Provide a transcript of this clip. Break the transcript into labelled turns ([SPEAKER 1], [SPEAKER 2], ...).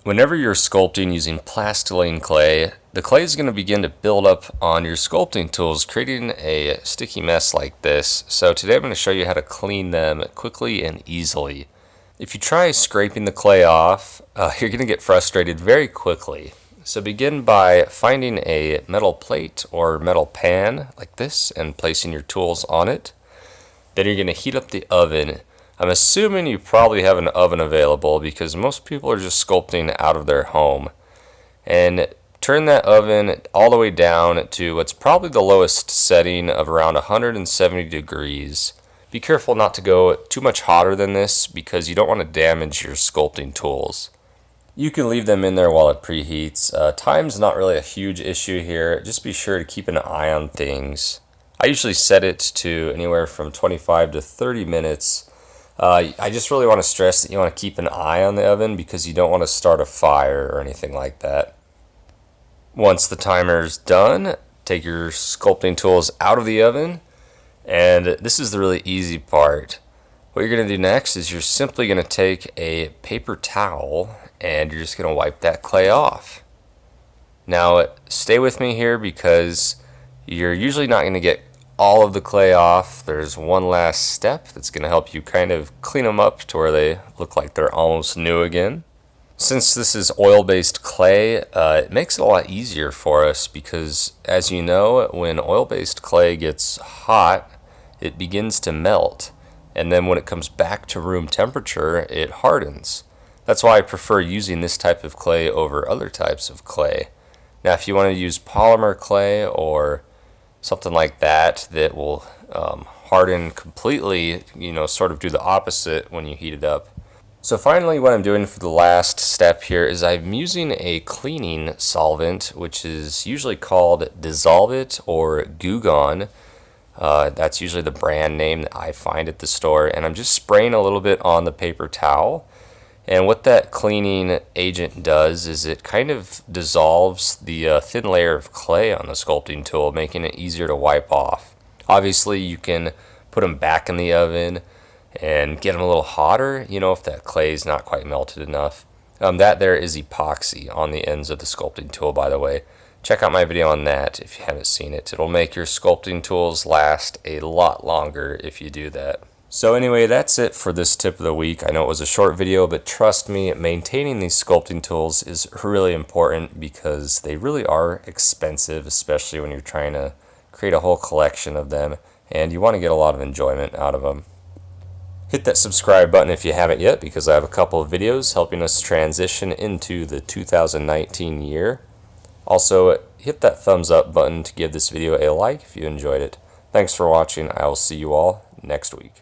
[SPEAKER 1] Whenever you're sculpting using plastiline clay, the clay is going to begin to build up on your sculpting tools, creating a sticky mess like this. So today I'm going to show you how to clean them quickly and easily. If you try scraping the clay off, you're going to get frustrated very quickly. So begin by finding a metal plate or metal pan like this and placing your tools on it. Then you're going to heat up the oven. I'm assuming you probably have an oven available because most people are just sculpting out of their home. And turn that oven all the way down to what's probably the lowest setting of around 170 degrees. Be careful not to go too much hotter than this because you don't want to damage your sculpting tools. You can leave them in there while it preheats. Time's not really a huge issue here. Just be sure to keep an eye on things. I usually set it to anywhere from 25 to 30 minutes. I just really want to stress that you want to keep an eye on the oven because you don't want to start a fire or anything like that. Once the timer's done, take your sculpting tools out of the oven, and this is the really easy part. What you're going to do next is you're simply going to take a paper towel and you're just going to wipe that clay off. Now stay with me here because you're usually not going to get all of the clay off. There's one last step that's going to help you kind of clean them up to where they look like they're almost new again. Since this is oil-based clay, it makes it a lot easier for us because, as you know, when oil-based clay gets hot, it begins to melt, and then when it comes back to room temperature, it hardens. That's why I prefer using this type of clay over other types of clay. Now, if you want to use polymer clay or something like that that will harden completely, sort of do the opposite when you heat it up. So finally, what I'm doing for the last step here is I'm using a cleaning solvent, which is usually called Dissolve It or Goo Gone. That's usually the brand name that I find at the store, and I'm just spraying a little bit on the paper towel. And what that cleaning agent does is it kind of dissolves the thin layer of clay on the sculpting tool, making it easier to wipe off. Obviously, you can put them back in the oven and get them a little hotter, if that clay is not quite melted enough. That there is epoxy on the ends of the sculpting tool, by the way. Check out my video on that if you haven't seen it. It'll make your sculpting tools last a lot longer if you do that. So anyway, that's it for this tip of the week. I know it was a short video, but trust me, maintaining these sculpting tools is really important because they really are expensive, especially when you're trying to create a whole collection of them, and you want to get a lot of enjoyment out of them. Hit that subscribe button if you haven't yet because I have a couple of videos helping us transition into the 2019 year. Also, hit that thumbs up button to give this video a like if you enjoyed it. Thanks for watching. I will see you all next week.